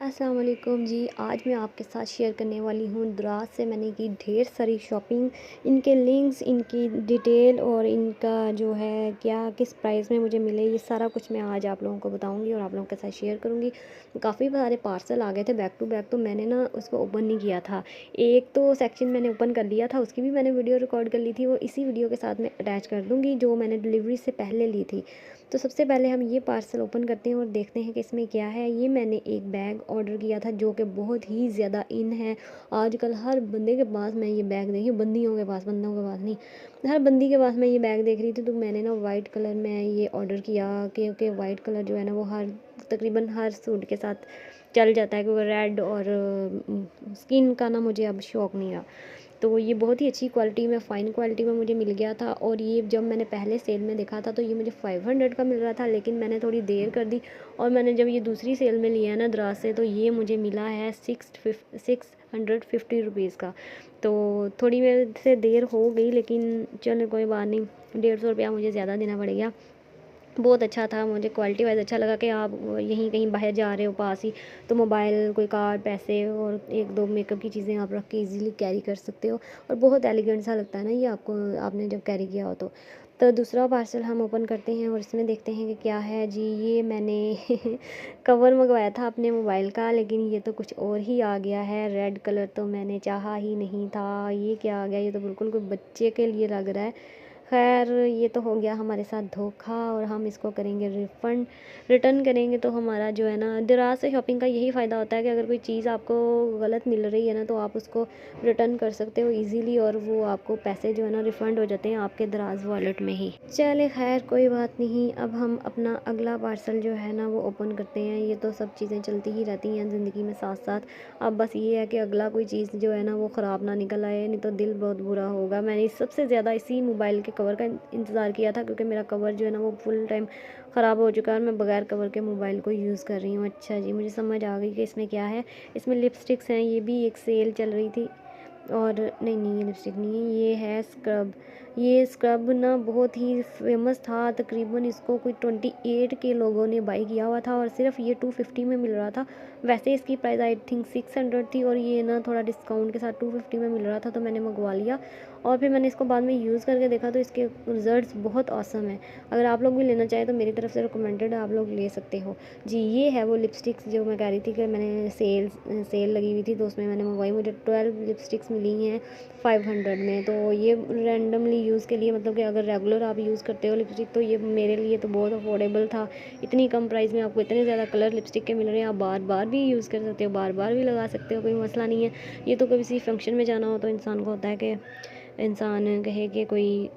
अस्सलाम वालेकुम जी। आज मैं आपके साथ शेयर करने वाली हूँ दराज से मैंने की ढेर सारी शॉपिंग। इनके लिंक्स, इनकी डिटेल और इनका जो है क्या किस प्राइस में मुझे मिले, ये सारा कुछ मैं आज आप लोगों को बताऊँगी और आप लोगों के साथ शेयर करूँगी। काफ़ी सारे पार्सल आ गए थे बैक टू बैक, तो मैंने ना उसको ओपन नहीं किया था। एक तो सेक्शन मैंने ओपन कर लिया था, उसकी भी मैंने वीडियो रिकॉर्ड कर ली थी, वो इसी वीडियो के साथ मैं अटैच कर दूँगी जो मैंने डिलीवरी से पहले ली थी। तो सबसे पहले हम ये पार्सल ओपन करते हैं और देखते हैं कि इसमें क्या है। ये मैंने एक बैग ऑर्डर किया था जो कि बहुत ही ज़्यादा इन है। आजकल हर बंदे के पास मैं ये बैग देखी, बंदियों के पास, बंदों के पास नहीं, हर बंदी के पास मैं ये बैग देख रही थी। तो मैंने ना वाइट कलर में ये ऑर्डर किया, क्योंकि वाइट कलर जो है ना वो हर तकरीबन हर सूट के साथ चल जाता है, क्योंकि रेड और स्किन का ना मुझे अब शौक नहीं रहा। तो ये बहुत ही अच्छी क्वालिटी में, फ़ाइन क्वालिटी में मुझे मिल गया था। और ये जब मैंने पहले सेल में देखा था तो ये मुझे 500 का मिल रहा था, लेकिन मैंने थोड़ी देर कर दी और मैंने जब ये दूसरी सेल में लिया है ना दराज से, तो ये मुझे मिला है 650 रुपीज़ का। तो थोड़ी मेरे से देर हो गई, लेकिन चलो कोई बात नहीं, 150 रुपया मुझे ज़्यादा देना पड़ेगा। बहुत अच्छा था, मुझे क्वालिटी वाइज़ अच्छा लगा कि आप यहीं कहीं बाहर जा रहे हो पास ही, तो मोबाइल, कोई कार्ड, पैसे और 1-2 मेकअप की चीज़ें आप रख के इजीली कैरी कर सकते हो। और बहुत एलिगेंट सा लगता है ना ये आपको, आपने जब कैरी किया हो तो दूसरा पार्सल हम ओपन करते हैं और इसमें देखते हैं कि क्या है जी। ये मैंने कवर मंगवाया था अपने मोबाइल का, लेकिन ये तो कुछ और ही आ गया है। रेड कलर तो मैंने चाहा ही नहीं था। ये क्या आ गया, ये तो बिल्कुल कोई बच्चे के लिए लग रहा है। खैर, ये तो हो गया हमारे साथ धोखा और हम इसको करेंगे रिफ़ंड। रिटर्न करेंगे तो हमारा जो है ना, दराज से शॉपिंग का यही फ़ायदा होता है कि अगर कोई चीज़ आपको गलत मिल रही है ना, तो आप उसको रिटर्न कर सकते हो ईज़िली और वो आपको पैसे जो है ना रिफ़ंड हो जाते हैं आपके दराज वॉलेट में ही। चले खैर कोई बात नहीं, अब हम अपना अगला पार्सल जो है ना वो ओपन करते हैं। ये तो सब चीज़ें चलती ही रहती हैं ज़िंदगी में साथ-साथ। अब बस ये है कि अगला कोई चीज़ जो है ना वो ख़राब ना निकल आए, नहीं तो दिल बहुत बुरा होगा। मैंने सबसे ज़्यादा इसी मोबाइल के कवर का इंतज़ार किया था, क्योंकि मेरा कवर जो है ना वो फुल टाइम ख़राब हो चुका है और मैं बगैर कवर के मोबाइल को यूज़ कर रही हूँ। अच्छा जी, मुझे समझ आ गई कि इसमें क्या है। इसमें लिपस्टिक्स हैं, ये भी एक सेल चल रही थी। और नहीं नहीं, ये लिपस्टिक नहीं है, ये है स्क्रब। ये स्क्रब ना बहुत ही फेमस था, तकरीबन इसको कोई 28 के लोगों ने बाई किया हुआ था और सिर्फ ये 250 में मिल रहा था। वैसे इसकी प्राइस आई थिंक 600 थी और ये ना थोड़ा डिस्काउंट के साथ 250 में मिल रहा था, तो मैंने मंगवा लिया। और फिर मैंने इसको बाद में यूज़ करके देखा तो इसके रिज़ल्ट्स बहुत ऑसम है। अगर आप लोग भी लेना चाहें तो मेरी तरफ से रिकमेंडेड है, आप लोग ले सकते हो जी। ये है वो लिपस्टिक्स जो मैं कह रही थी कि मैंने सेल लगी हुई थी तो उसमें मैंने मंगवाई। मुझे 12 लिपस्टिक्स मिली हैं 500 में। तो ये रैंडमली यूज़ के लिए, मतलब कि अगर रेगुलर आप यूज़ करते हो लिपस्टिक, तो ये मेरे लिए तो बहुत अफोर्डेबल था। इतनी कम प्राइस में आपको इतने ज़्यादा कलर लिपस्टिक के मिल रहे हैं, आप बार बार भी यूज़ कर सकते हो, बार बार भी लगा सकते हो, कोई मसला नहीं है। ये तो किसी फंक्शन में जाना हो तो इंसान को होता है कि इंसान कहे कि कोई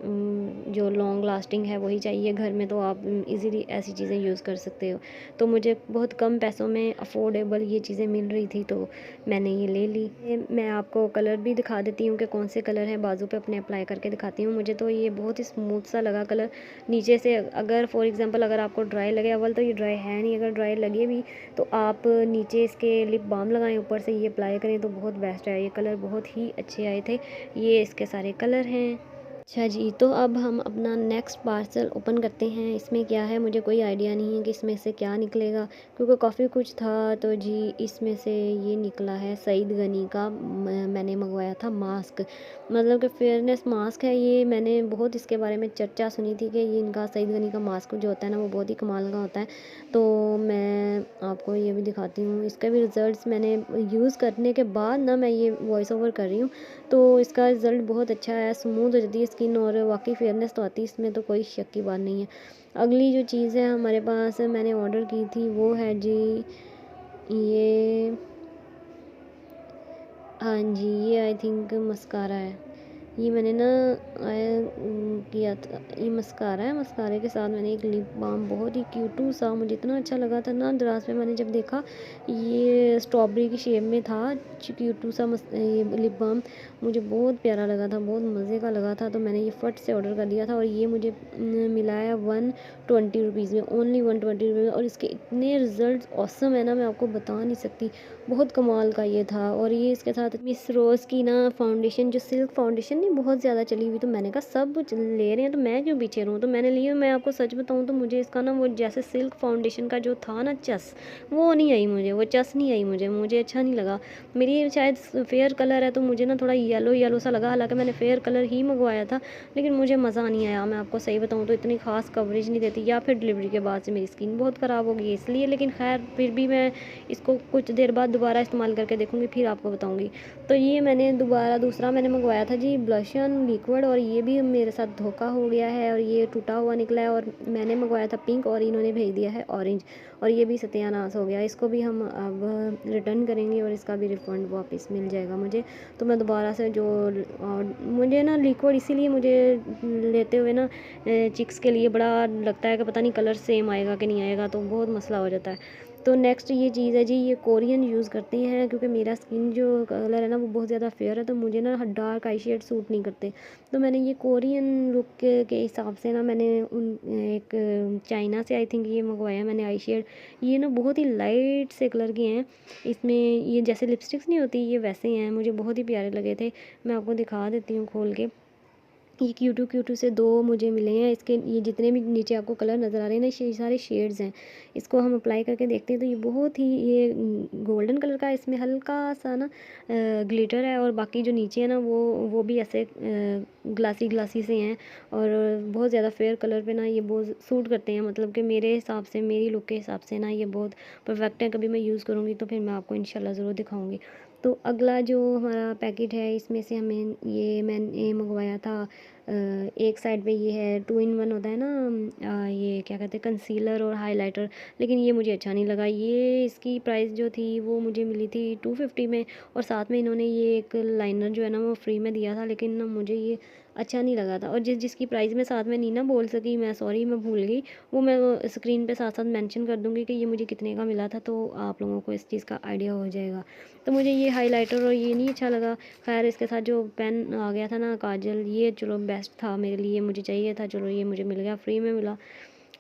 जो लॉन्ग लास्टिंग है वही चाहिए। घर में तो आप इजीली ऐसी चीज़ें यूज़ कर सकते हो। तो मुझे बहुत कम पैसों में अफोर्डेबल ये चीज़ें मिल रही थी, तो मैंने ये ले ली। मैं आपको कलर भी दिखा देती हूँ कि कौन से कलर हैं, बाजू पे अपने अप्लाई करके दिखाती हूँ। मुझे तो ये बहुत ही स्मूथ सा लगा कलर। नीचे से अगर फॉर एग्जांपल अगर आपको ड्राई लगे, अव्वल तो ये ड्राई है नहीं, अगर ड्राई लगे भी तो आप नीचे इसके लिप बाम लगाएं, ऊपर से ये अप्लाई करें तो बहुत बेस्ट है। ये कलर बहुत ही अच्छे आए थे। ये इसके सारे कलर हैं। अच्छा जी, तो अब हम अपना नेक्स्ट पार्सल ओपन करते हैं। इसमें क्या है मुझे कोई आइडिया नहीं है कि इसमें से क्या निकलेगा, क्योंकि काफ़ी कुछ था। तो जी इसमें से ये निकला है सईद गनी का, मैंने मंगवाया था मास्क, मतलब कि फेयरनेस मास्क है ये। मैंने बहुत इसके बारे में चर्चा सुनी थी कि ये इनका सईद गनी का मास्क जो होता है ना वो बहुत ही कमाल का होता है। तो मैं आपको ये भी दिखाती हूँ, इसका भी रिज़ल्ट्स मैंने यूज़ करने के बाद ना मैं ये वॉइस ओवर कर रही हूँ। तो इसका रिज़ल्ट बहुत अच्छा है, स्मूथ हो जाती है स्किन और वाकई फेयरनेस तो आती है, इसमें तो कोई शक की बात नहीं है। अगली जो चीज़ है हमारे पास मैंने ऑर्डर की थी वो है जी ये, हाँ जी, ये आई थिंक मस्कारा है। ये मैंने ना किया था, ये मस्कारा है। मस्कारे के साथ मैंने एक लिप बाम, बहुत ही क्यूटू सा, मुझे इतना अच्छा लगा था ना दराज पे मैंने जब देखा। ये स्ट्रॉबेरी की शेप में था, क्यूटू सा ये लिप बाम मुझे बहुत प्यारा लगा था, बहुत मज़े का लगा था। तो मैंने ये फट से ऑर्डर कर दिया था और ये मुझे मिला है 120 में, ओनली 120 में। और इसके इतने रिज़ल्ट ऑसम है ना, मैं आपको बता नहीं सकती, बहुत कमाल का ये था। और ये इसके साथ मिस रोज़ की ना फाउंडेशन, जो सिल्क फाउंडेशन नहीं नहीं बहुत ज़्यादा चली हुई, तो मैंने कहा सब ले रहे हैं तो मैं क्यों पीछे रहूँ, तो मैंने लिया। मैं आपको सच बताऊँ तो मुझे इसका ना वो जैसे सिल्क फाउंडेशन का जो था ना चस, वो नहीं आई मुझे, वो चस नहीं आई मुझे अच्छा नहीं लगा। मेरी शायद फेयर कलर है तो मुझे ना थोड़ा येलो येलो सा लगा, हालांकि मैंने फेयर कलर ही मंगवाया था, लेकिन मुझे मज़ा नहीं आया। मैं आपको सही बताऊँ तो इतनी खास कवरेज नहीं देती, या फिर डिलीवरी के बाद से मेरी स्किन बहुत ख़राब हो गई इसलिए, लेकिन खैर फिर भी मैं इसको कुछ देर बाद दोबारा इस्तेमाल करके देखूँगी, फिर आपको बताऊँगी। तो ये मैंने दोबारा दूसरा मैंने मंगवाया था जी ब्लश ऑन लिक्विड, और ये भी मेरे साथ धोखा हो गया है और ये टूटा हुआ निकला है। और मैंने मंगवाया था पिंक और इन्होंने भेज दिया है ऑरेंज, और ये भी सत्यानाश हो गया। इसको भी हम अब रिटर्न करेंगे और इसका भी रिफ़ंड वापस मिल जाएगा मुझे। तो मैं दोबारा से जो मुझे ना लिक्विड इसीलिए मुझे लेते हुए ना चिक्स के लिए बड़ा लगता है कि पता नहीं कलर सेम आएगा कि नहीं आएगा, तो बहुत मसला हो जाता है। तो नेक्स्ट ये चीज़ है जी, ये कोरियन यूज़ करते हैं क्योंकि मेरा स्किन जो कलर है ना वो बहुत ज़्यादा फेयर है, तो मुझे ना डार्क आई शेड सूट नहीं करते। तो मैंने ये कोरियन लुक के हिसाब से ना मैंने उन एक चाइना से आई थिंक ये मंगवाया मैंने आई शेड। ये ना बहुत ही लाइट से कलर के हैं, इसमें ये जैसे लिपस्टिक्स नहीं होती ये वैसे ही हैं, मुझे बहुत ही प्यारे लगे थे। मैं आपको दिखा देती हूँ खोल के। ये क्यूटू से 2 मुझे मिले हैं। इसके ये जितने भी नीचे आपको कलर नज़र आ रहे हैं ना, ये सारे शेड्स हैं। इसको हम अप्लाई करके देखते हैं तो ये बहुत ही ये गोल्डन कलर का, इसमें हल्का सा ना ग्लिटर है, और बाकी जो नीचे है ना वो भी ऐसे ग्लासी ग्लासी से हैं, और बहुत ज़्यादा फेयर कलर पे ना ये बहुत सूट करते हैं। मतलब कि मेरे हिसाब से, मेरी लुक के हिसाब से ना ये बहुत परफेक्ट है। कभी मैं यूज़ करूँगी तो फिर मैं आपको इंशाल्लाह ज़रूर दिखाऊँगी। तो अगला जो हमारा पैकेट है इसमें से हमें मैंने मंगवाया था एक साइड पे ये है 2 इन 1 होता है ना, ये क्या कहते हैं कंसीलर और हाइलाइटर, लेकिन ये मुझे अच्छा नहीं लगा। ये इसकी प्राइस जो थी वो मुझे मिली थी 250 में, और साथ में इन्होंने ये एक लाइनर जो है ना वो फ्री में दिया था, लेकिन ना मुझे ये अच्छा नहीं लगा था। और जिसकी प्राइस मैं साथ में नहीं ना बोल सकी, मैं सॉरी मैं भूल गई, वो मैं स्क्रीन पे साथ साथ मेंशन कर दूँगी कि ये मुझे कितने का मिला था, तो आप लोगों को इस चीज़ का आइडिया हो जाएगा। तो मुझे ये हाइलाइटर और ये नहीं अच्छा लगा। खैर इसके साथ जो पेन आ गया था ना काजल, ये चलो बेस्ट था मेरे लिए, मुझे चाहिए था, चलो ये मुझे मिल गया, फ्री में मिला।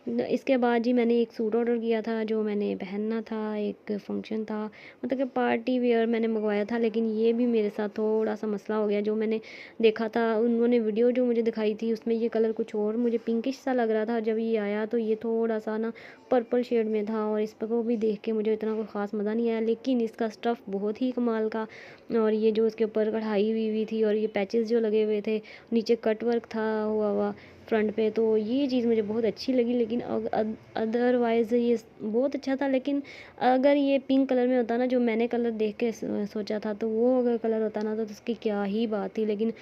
इसके बाद जी मैंने एक सूट ऑर्डर किया था जो मैंने पहनना था, एक फंक्शन था, मतलब कि पार्टी वियर मैंने मंगवाया था, लेकिन ये भी मेरे साथ थोड़ा सा मसला हो गया। जो मैंने देखा था उन्होंने वीडियो जो मुझे दिखाई थी उसमें ये कलर कुछ और मुझे पिंकिश सा लग रहा था, जब ये आया तो ये थोड़ा सा ना पर्पल शेड में था, और इस पर को भी देख के मुझे इतना कोई ख़ास मज़ा नहीं आया। लेकिन इसका स्टफ़ बहुत ही कमाल का, और ये जो उसके ऊपर कढ़ाई हुई थी और ये पैचेस जो लगे हुए थे, नीचे कट वर्क था हुआ हुआ फ्रंट पे, तो ये चीज़ मुझे बहुत अच्छी लगी। लेकिन अदरवाइज़ ये बहुत अच्छा था, लेकिन अगर ये पिंक कलर में होता ना, जो मैंने कलर देख के सोचा था, तो वो अगर कलर होता ना तो उसकी क्या ही बात थी। लेकिन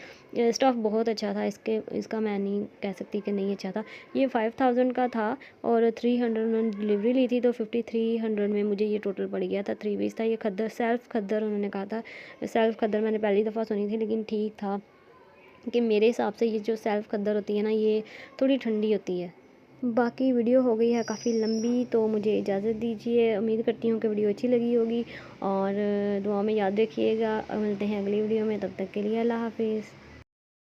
स्टफ़ बहुत अच्छा था इसका मैं नहीं कह सकती कि नहीं अच्छा था। ये 5000 का था और 300 में डिलीवरी ली थी, तो 5300 में मुझे ये टोटल पड़ गया था। 3 पीस था। ये खद्दर सेल्फ़ खद्दर उन्होंने कहा था, सेल्फ़ खद्दर मैंने पहली दफ़ा सुनी थी, लेकिन ठीक था कि मेरे हिसाब से ये जो सेल्फ़ खद्दर होती है ना ये थोड़ी ठंडी होती है। बाकी वीडियो हो गई है काफ़ी लंबी, तो मुझे इजाज़त दीजिए। उम्मीद करती हूँ कि वीडियो अच्छी लगी होगी, और दुआ में याद रखिएगा। मिलते हैं अगली वीडियो में, तब तक के लिए अल्लाह हाफ़िज़।